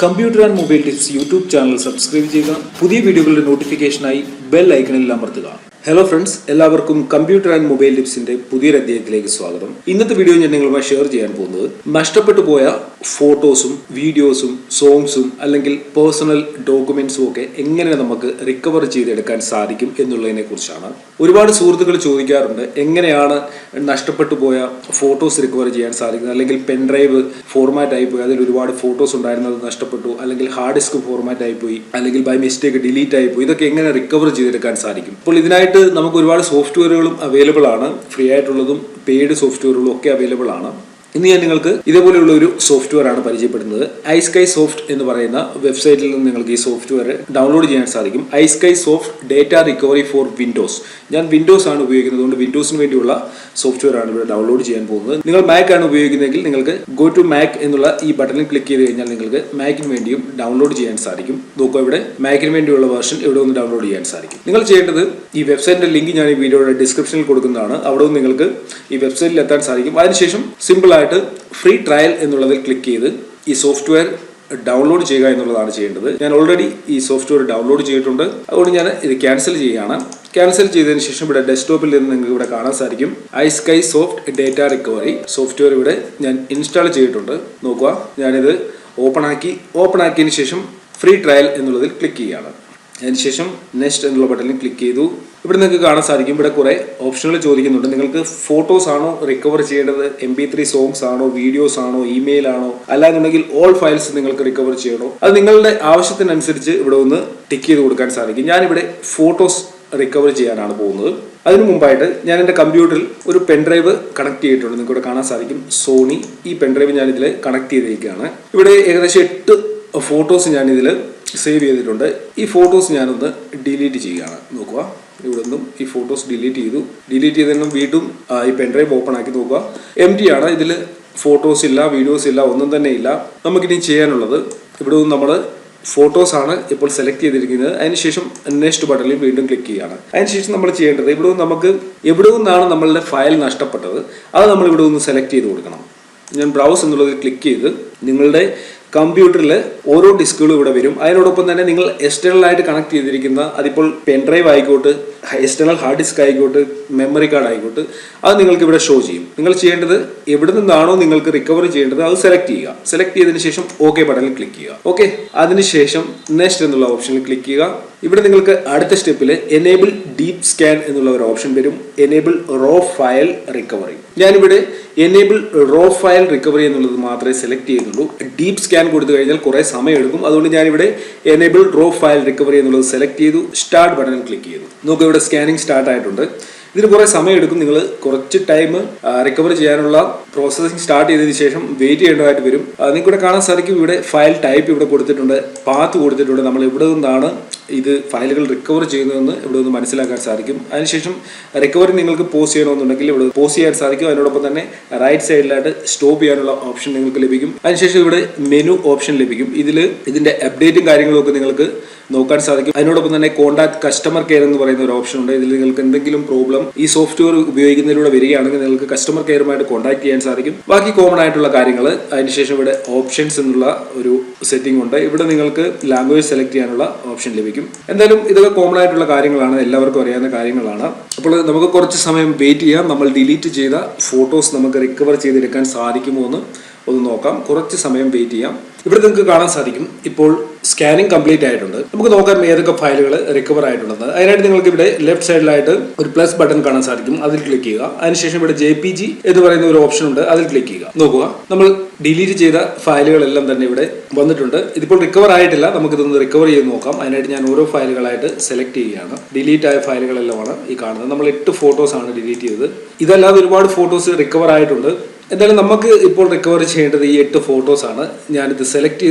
Computer and mobile tips YouTube channel subscribe ചെയ്യുക. പുതിയ വീഡിയോകളുടെ നോട്ടിഫിക്കേഷനായി ബെൽ ഐക്കണിൽ അമർത്തുക. ഹലോ ഫ്രണ്ട്സ്, എല്ലാവർക്കും കമ്പ്യൂട്ടർ ആൻഡ് മൊബൈൽ ടിപ്സിന്റെ പുതിയൊരു അധ്യായത്തിലേക്ക് സ്വാഗതം. ഇന്നത്തെ വീഡിയോ ഞാൻ നിങ്ങളുമായി ഷെയർ ചെയ്യാൻ പോകുന്നത് നഷ്ടപ്പെട്ടു പോയ ഫോട്ടോസും വീഡിയോസും സോങ്സും അല്ലെങ്കിൽ പേഴ്സണൽ ഡോക്യുമെന്റ്സും ഒക്കെ എങ്ങനെ നമുക്ക് റിക്കവർ ചെയ്തെടുക്കാൻ സാധിക്കും എന്നുള്ളതിനെ കുറിച്ചാണ്. ഒരുപാട് സുഹൃത്തുക്കൾ ചോദിക്കാറുണ്ട്, എങ്ങനെയാണ് നഷ്ടപ്പെട്ടു പോയ ഫോട്ടോസ് റിക്കവർ ചെയ്യാൻ സാധിക്കുന്നത്, അല്ലെങ്കിൽ പെൻഡ്രൈവ് ഫോർമാറ്റ് ആയിപ്പോയി, അതിൽ ഒരുപാട് ഫോട്ടോസ് ഉണ്ടായിരുന്നത് നഷ്ടപ്പെട്ടു, അല്ലെങ്കിൽ ഹാർഡ് ഡിസ്ക് ഫോർമാറ്റ് ആയിപ്പോയി, അല്ലെങ്കിൽ ബൈ മിസ്റ്റേക്ക് ഡിലീറ്റ് ആയിപ്പോയി. ഇതൊക്കെ എങ്ങനെ റിക്കവർ ചെയ്തെടുക്കാൻ സാധിക്കും? അപ്പോൾ ഇതിനായിട്ട് നമുക്ക് ഒരുപാട് സോഫ്റ്റ്വെയറുകളും അവൈലബിൾ ആണ്. ഫ്രീ ആയിട്ടുള്ളതും പെയ്ഡ് സോഫ്റ്റ്വെയറുകളും ഒക്കെ അവൈലബിൾ ആണ്. ഇന്ന് ഞാൻ നിങ്ങൾക്ക് ഇതേപോലെയുള്ള ഒരു സോഫ്റ്റ്വെയർ ആണ് പരിചയപ്പെടുന്നത്. ഐസ്കൈ സോഫ്റ്റ് എന്ന് പറയുന്ന വെബ്സൈറ്റിൽ നിന്ന് നിങ്ങൾക്ക് ഈ സോഫ്റ്റ്വെയർ ഡൗൺലോഡ് ചെയ്യാൻ സാധിക്കും. ISkysoft data recovery for Windows. ഞാൻ വിൻഡോസ് ആണ് ഉപയോഗിക്കുന്നത്, അതുകൊണ്ട് വിൻഡോസിന് വേണ്ടിയുള്ള സോഫ്റ്റ്വെയർ ആണ് ഇവിടെ ഡൗൺലോഡ് ചെയ്യാൻ പോകുന്നത്. നിങ്ങൾ മാക് ആണ് ഉപയോഗിക്കുന്നതെങ്കിൽ നിങ്ങൾക്ക് ഗോ ടു മാക് എന്നുള്ള ഈ ബട്ടണിൽ ക്ലിക്ക് ചെയ്ത് കഴിഞ്ഞാൽ നിങ്ങൾക്ക് മാക്കിന് വേണ്ടിയും ഡൗൺലോഡ് ചെയ്യാൻ സാധിക്കും. നോക്കുക, ഇവിടെ മാക്കിന് വേണ്ടിയുള്ള വേർഷൻ ഇവിടെ ഒന്ന് ഡൗൺലോഡ് ചെയ്യാൻ സാധിക്കും. നിങ്ങൾ ചെയ്യേണ്ടത്, ഈ വെബ്സൈറ്റിന്റെ ലിങ്ക് ഞാൻ ഈ വീഡിയോയുടെ ഡിസ്ക്രിപ്ഷനിൽ കൊടുക്കുന്നതാണ്. അവിടെ നിന്ന് നിങ്ങൾക്ക് ഈ വെബ്സൈറ്റിൽ എത്താൻ സാധിക്കും. അതിനുശേഷം സിമ്പിൾ ആയിട്ട് ഫ്രീ ട്രയൽ എന്നുള്ളതിൽ ക്ലിക്ക് ചെയ്ത് ഈ സോഫ്റ്റ്വെയർ ഡൗൺലോഡ് ചെയ്യുക എന്നുള്ളതാണ് ചെയ്യേണ്ടത്. ഞാൻ ഓൾറെഡി ഈ സോഫ്റ്റ്വെയർ ഡൗൺലോഡ് ചെയ്തിട്ടുണ്ട്, അതുകൊണ്ട് ഞാൻ ഇത് ക്യാൻസൽ ചെയ്യുകയാണ്. ക്യാൻസൽ ചെയ്തതിന് ശേഷം ഇവിടെ ഡെസ്ക്ടോപ്പിൽ നിന്ന് നിങ്ങൾക്ക് ഇവിടെ കാണാൻ സാധിക്കും iSkysoft data recovery software ഇവിടെ ഞാൻ ഇൻസ്റ്റാൾ ചെയ്തിട്ടുണ്ട്. നോക്കുക, ഞാനിത് ഓപ്പൺ ആക്കിയതിന് ശേഷം ഫ്രീ ട്രയൽ എന്നുള്ളതിൽ ക്ലിക്ക് ചെയ്യുകയാണ്. അതിനുശേഷം നെക്സ്റ്റ് എന്നുള്ള ബട്ടണിൽ ക്ലിക്ക് ചെയ്തു. ഇവിടെ നിങ്ങൾക്ക് കാണാൻ സാധിക്കും, ഇവിടെ കുറെ ഓപ്ഷനുകൾ ചോദിക്കുന്നുണ്ട്. നിങ്ങൾക്ക് ഫോട്ടോസ് ആണോ റിക്കവർ ചെയ്യേണ്ടത്, MP3 സോങ്സ് ആണോ, വീഡിയോസ് ആണോ, ഇമെയിൽ ആണോ, അല്ലാന്നുണ്ടെങ്കിൽ ഓൾ ഫയൽസ് നിങ്ങൾക്ക് റിക്കവർ ചെയ്യണോ? അത് നിങ്ങളുടെ ആവശ്യത്തിനനുസരിച്ച് ഇവിടെ ഒന്ന് ടിക്ക് ചെയ്ത് കൊടുക്കാൻ സാധിക്കും. ഞാനിവിടെ ഫോട്ടോസ് റിക്കവർ ചെയ്യാനാണ് പോകുന്നത്. അതിനു മുമ്പായിട്ട് ഞാൻ എൻ്റെ കമ്പ്യൂട്ടറിൽ ഒരു പെൻഡ്രൈവ് കണക്ട് ചെയ്തിട്ടുണ്ട്. നിങ്ങൾക്ക് ഇവിടെ കാണാൻ സാധിക്കും സോണി. ഈ പെൻഡ്രൈവ് ഞാൻ ഇതിൽ കണക്ട് ചെയ്തിരിക്കുകയാണ്. ഇവിടെ ഏകദേശം 8 ഫോട്ടോസ് ഞാൻ ഇതിൽ സേവ് ചെയ്തിട്ടുണ്ട്. ഈ ഫോട്ടോസ് ഞാനൊന്ന് ഡിലീറ്റ് ചെയ്യുകയാണ്. നോക്കുക, ഇവിടെ നിന്നും ഈ ഫോട്ടോസ് ഡിലീറ്റ് ചെയ്തതിനും വീണ്ടും ഈ പെൻഡ്രൈവ് ഓപ്പൺ ആക്കി നോക്കുക. എംപ്റ്റി ആണ്, ഇതിൽ ഫോട്ടോസ് ഇല്ല, വീഡിയോസ് ഇല്ല, ഒന്നും തന്നെ ഇല്ല. നമുക്കിനി ചെയ്യാനുള്ളത്, ഇവിടെ നിന്ന് നമ്മൾ ഫോട്ടോസ് ആണ് ഇപ്പോൾ സെലക്ട് ചെയ്തിരിക്കുന്നത്. അതിനുശേഷം നെക്സ്റ്റ് ബട്ടണിൽ വീണ്ടും ക്ലിക്ക് ചെയ്യുകയാണ്. അതിനുശേഷം നമ്മൾ ചെയ്യേണ്ടത്, ഇവിടെ നമുക്ക് എവിടെ നിന്നാണ് നമ്മളുടെ ഫയൽ നഷ്ടപ്പെട്ടത് അത് നമ്മൾ ഇവിടെ നിന്ന് സെലക്ട് ചെയ്ത് കൊടുക്കണം. ഞാൻ ബ്രൗസ് എന്നുള്ളതിൽ ക്ലിക്ക് ചെയ്ത് നിങ്ങളുടെ കമ്പ്യൂട്ടറിൽ ഓരോ ഡിസ്കുകളും ഇവിടെ വരും. അതിനോടൊപ്പം തന്നെ നിങ്ങൾ എക്സ്റ്റേണൽ ആയിട്ട് കണക്ട് ചെയ്തിരിക്കുന്ന, അതിപ്പോൾ പെൻഡ്രൈവ് ആയിക്കോട്ടെ, എക്സ്റ്റേണൽ ഹാർഡ് ഡിസ്ക് ആയിക്കോട്ടെ, മെമ്മറി കാർഡ് ആയിക്കോട്ടെ, അത് നിങ്ങൾക്ക് ഇവിടെ ഷോ ചെയ്യും. നിങ്ങൾ ചെയ്യേണ്ടത്, എവിടെ നിന്നാണോ നിങ്ങൾക്ക് റിക്കവർ ചെയ്യേണ്ടത് അത് സെലക്ട് ചെയ്യുക. സെലക്ട് ചെയ്തതിന് ശേഷം ഓക്കെ ബട്ടണിൽ ക്ലിക്ക് ചെയ്യുക. ഓക്കെ, അതിനുശേഷം നെക്സ്റ്റ് എന്നുള്ള ഓപ്ഷനിൽ ക്ലിക്ക് ചെയ്യുക. ഇവിടെ നിങ്ങൾക്ക് അടുത്ത സ്റ്റെപ്പിൽ എനേബിൾ ഡീപ് സ്കാൻ എന്നുള്ള ഒരു ഓപ്ഷൻ വരും. Enable raw file recovery. ഞാനിവിടെ എനേബിൾ റോ ഫയൽ റിക്കവറി എന്നുള്ളത് മാത്രമേ സെലക്ട് ചെയ്യുന്നുള്ളൂ. ഡീപ് സ്കാൻ കൊടുത്തു കഴിഞ്ഞാൽ കുറെ സമയം എടുക്കും. അതുകൊണ്ട് ഞാനിവിടെ എനേബിൾ റോ ഫയൽ റിക്കവറി എന്നുള്ളത് സെലക്ട് ചെയ്തു. സ്റ്റാർട്ട് ബട്ടണിൽ ക്ലിക്ക് ചെയ്തു. നോക്കുക, ഇവിടെ സ്കാനിങ് സ്റ്റാർട്ട് ആയിട്ടുണ്ട്. ഇതിന് കുറെ സമയം എടുക്കും. നിങ്ങൾ കുറച്ച് ടൈം റിക്കവർ ചെയ്യാനുള്ള പ്രോസസ്സിംഗ് സ്റ്റാർട്ട് ചെയ്തതിനു ശേഷം വെയിറ്റ് ചെയ്യേണ്ടതായിട്ട് വരും. നിങ്ങൾക്ക് ഇവിടെ കാണാൻ സാധിക്കും, ഇവിടെ ഫയൽ ടൈപ്പ് ഇവിടെ കൊടുത്തിട്ടുണ്ട്, പാത്ത് കൊടുത്തിട്ടുണ്ട്. നമ്മൾ എവിടെ നിന്നാണ് ഇത് ഫയലുകൾ റിക്കവർ ചെയ്യുന്നതെന്ന് ഇവിടെ നിന്ന് മനസ്സിലാക്കാൻ സാധിക്കും. അതിനുശേഷം റിക്കവറി നിങ്ങൾക്ക് പോസ് ചെയ്യണമെന്നുണ്ടെങ്കിൽ ഇവിടെ പോസ് ചെയ്യാൻ സാധിക്കും. അതിനോടൊപ്പം തന്നെ റൈറ്റ് സൈഡിലായിട്ട് സ്റ്റോപ്പ് ചെയ്യാനുള്ള ഓപ്ഷൻ നിങ്ങൾക്ക് ലഭിക്കും. അതിനുശേഷം ഇവിടെ മെനു ഓപ്ഷൻ ലഭിക്കും. ഇതിന്റെ അപ്ഡേറ്റും കാര്യങ്ങളും ഒക്കെ നിങ്ങൾക്ക് നോക്കാൻ സാധിക്കും. അതിനോടൊപ്പം തന്നെ കോൺടാക്ട് കസ്റ്റമർ കെയർ എന്ന് പറയുന്ന ഒരു ഓപ്ഷൻ ഉണ്ട്. ഇതിൽ നിങ്ങൾക്ക് എന്തെങ്കിലും പ്രോബ്ലം ഈ സോഫ്റ്റ്വെയർ ഉപയോഗിക്കുന്നതിലൂടെ വരികയാണെങ്കിൽ നിങ്ങൾക്ക് കസ്റ്റമർ കെയറുമായിട്ട് കോൺടാക്ട് ചെയ്യാൻ സാധിക്കും. ബാക്കി കോമൺ ആയിട്ടുള്ള കാര്യങ്ങൾ. അതിനുശേഷം ഇവിടെ ഓപ്ഷൻസ് എന്നുള്ള ഒരു സെറ്റിംഗ് ഉണ്ട്. ഇവിടെ നിങ്ങൾക്ക് ലാംഗ്വേജ് സെലക്ട് ചെയ്യാനുള്ള ഓപ്ഷൻ ലഭിക്കും. എന്തായാലും ഇതൊക്കെ കോമൺ ആയിട്ടുള്ള കാര്യങ്ങളാണ്, എല്ലാവർക്കും അറിയാവുന്ന കാര്യങ്ങളാണ്. അപ്പോൾ നമുക്ക് കുറച്ച് സമയം വെയിറ്റ് ചെയ്യാം. നമ്മൾ ഡിലീറ്റ് ചെയ്ത ഫോട്ടോസ് നമുക്ക് റിക്കവർ ചെയ്തെടുക്കാൻ സാധിക്കുമോ എന്ന് ഒന്ന് നോക്കാം. കുറച്ച് സമയം വെയിറ്റ് ചെയ്യാം. ഇവിടെ നിങ്ങൾക്ക് കാണാൻ സാധിക്കും, ഇപ്പോൾ സ്കാനിങ് കംപ്ലീറ്റ് ആയിട്ടുണ്ട്. നമുക്ക് നോക്കാം ഏതൊക്കെ ഫയലുകൾ റിക്കവർ ആയിട്ടുള്ളത്. അതിനായിട്ട് നിങ്ങൾക്ക് ഇവിടെ ലെഫ്റ്റ് സൈഡിലായിട്ട് ഒരു പ്ലസ് ബട്ടൺ കാണാൻ സാധിക്കും. അതിൽ ക്ലിക്ക് ചെയ്യുക. അതിനുശേഷം ഇവിടെ JPG എന്ന് പറയുന്ന ഒരു ഓപ്ഷൻ ഉണ്ട്, അതിൽ ക്ലിക്ക് ചെയ്യുക. നോക്കുക, നമ്മൾ ഡിലീറ്റ് ചെയ്ത ഫയലുകളെല്ലാം തന്നെ ഇവിടെ വന്നിട്ടുണ്ട്. ഇതിപ്പോൾ റിക്കവർ ആയിട്ടില്ല. നമുക്കിതൊന്ന് റിക്കവർ ചെയ്ത് നോക്കാം. അതിനായിട്ട് ഞാൻ ഓരോ ഫയലുകളായിട്ട് സെലക്ട് ചെയ്യുകയാണ്. ഡിലീറ്റ് ആയ ഫയലുകളെല്ലാമാണ് ഈ കാണുന്നത്. നമ്മൾ 8 ഫോട്ടോസ് ആണ് ഡിലീറ്റ് ചെയ്തത്. ഇതല്ലാതെ ഒരുപാട് ഫോട്ടോസ് റിക്കവർ ആയിട്ടുണ്ട്. എന്തായാലും നമുക്ക് ഇപ്പോൾ റിക്കവർ ചെയ്യേണ്ടത് ഈ 8 ഫോട്ടോസ് ആണ്. ഞാനിത് സെലക്ട്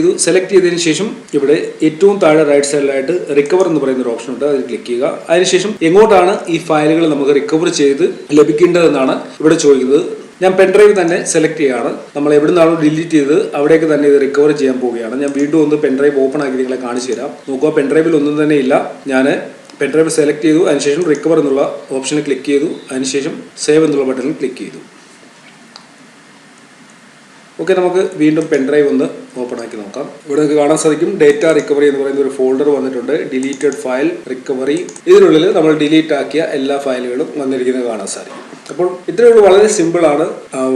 ചെയ്തതിന് ശേഷം ഇവിടെ ഏറ്റവും താഴെ റൈറ്റ് സൈഡിലായിട്ട് റിക്കവർ എന്ന് പറയുന്ന ഒരു ഓപ്ഷൻ ഉണ്ട്, അതിൽ ക്ലിക്ക് ചെയ്യുക. അതിനുശേഷം എങ്ങോട്ടാണ് ഈ ഫയലുകൾ നമുക്ക് റിക്കവർ ചെയ്ത് ലഭിക്കേണ്ടതെന്നാണ് ഇവിടെ ചോദിക്കുന്നത്. ഞാൻ പെൻഡ്രൈവ് തന്നെ സെലക്ട് ചെയ്യുകയാണ്. നമ്മൾ എവിടെ നിന്നാണോ ഡിലീറ്റ് ചെയ്തത് അവിടേക്ക് തന്നെ ഇത് റിക്കവർ ചെയ്യാൻ പോവുകയാണ്. ഞാൻ വീണ്ടും ഒന്ന് പെൻഡ്രൈവ് ഓപ്പൺ ആക്കി നിങ്ങളെ കാണിച്ചു തരാം. നോക്കുക, പെൻഡ്രൈവിൽ ഒന്നും തന്നെ ഇല്ല. ഞാൻ പെൻഡ്രൈവ് സെലക്ട് ചെയ്തു. അതിനുശേഷം റിക്കവർ എന്നുള്ള ഓപ്ഷനിൽ ക്ലിക്ക് ചെയ്തു. അതിനുശേഷം സേവ് എന്നുള്ള ബട്ടണിൽ ക്ലിക്ക് ചെയ്തു. ഓക്കെ, നമുക്ക് വീണ്ടും പെൻഡ്രൈവ് ഒന്ന് ഓപ്പൺ ആക്കി നോക്കാം. ഇവിടെ നിങ്ങൾക്ക് കാണാൻ സാധിക്കും ഡേറ്റ റിക്കവറി എന്ന് പറയുന്ന ഒരു ഫോൾഡർ വന്നിട്ടുണ്ട്. ഡിലീറ്റഡ് ഫയൽ റിക്കവറി, ഇതിനുള്ളിൽ നമ്മൾ ഡിലീറ്റ് ആക്കിയ എല്ലാ ഫയലുകളും വന്നിരിക്കുന്നത് കാണാൻ സാധിക്കും. അപ്പോൾ ഇത്രയുള്ള വളരെ സിമ്പിൾ ആണ്.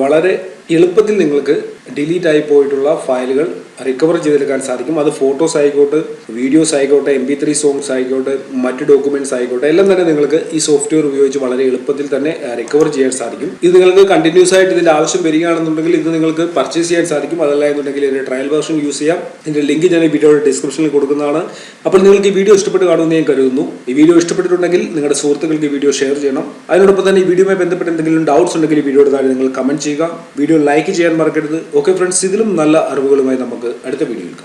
വളരെ എളുപ്പത്തിൽ നിങ്ങൾക്ക് ഡിലീറ്റ് ആയി പോയിട്ടുള്ള ഫയലുകൾ റിക്കവർ ചെയ്തെടുക്കാൻ സാധിക്കും. അത് ഫോട്ടോസ് ആയിക്കോട്ടെ, വീഡിയോസ് ആയിക്കോട്ടെ, MP3 സോങ്സ് ആയിക്കോട്ടെ, മറ്റ് ഡോക്യുമെന്റ്സ് ആയിക്കോട്ടെ, എല്ലാം തന്നെ നിങ്ങൾക്ക് ഈ സോഫ്റ്റ്വെയർ ഉപയോഗിച്ച് വളരെ എളുപ്പത്തിൽ തന്നെ റിക്കവർ ചെയ്യാൻ സാധിക്കും. ഇത് നിങ്ങൾക്ക് കണ്ടിന്യൂസ് ആയിട്ട് ഇതിന്റെ ആവശ്യം വരികയാണെന്നുണ്ടെങ്കിൽ ഇത് നിങ്ങൾക്ക് പർച്ചേസ് ചെയ്യാൻ സാധിക്കും. അതല്ല എന്നുണ്ടെങ്കിൽ ഇതിന്റെ ട്രയൽ വേർഷൻ യൂസ് ചെയ്യാം. ഇതിന്റെ ലിങ്ക് ഞാൻ ഈ വീഡിയോയുടെ ഡിസ്ക്രിപ്ഷനിൽ കൊടുക്കുന്നതാണ്. അപ്പോൾ നിങ്ങൾക്ക് ഈ വീഡിയോ ഇഷ്ടപ്പെട്ട് കാണുമെന്ന് ഞാൻ കരുതുന്നു. ഈ വീഡിയോ ഇഷ്ടപ്പെട്ടിട്ടുണ്ടെങ്കിൽ നിങ്ങളുടെ സുഹൃത്തുക്കൾക്ക് ഈ വീഡിയോ ഷെയർ ചെയ്യണം. അതിനോടൊപ്പം തന്നെ ഈ വീഡിയോയുമായി ബന്ധപ്പെട്ട് എന്തെങ്കിലും ഡൗട്ട്സ് ഉണ്ടെങ്കിൽ ഈ വീഡിയോയുടെ താഴെ നിങ്ങൾ കമന്റ് ചെയ്യുക. വീഡിയോ ലൈക്ക് ചെയ്യാൻ മറക്കരുത്. ഓക്കെ ഫ്രണ്ട്സ്, ഇതിലും നല്ല അറിവുകളുമായി നമുക്ക് അടുത്ത വീഡിയോയിൽ കാണാം.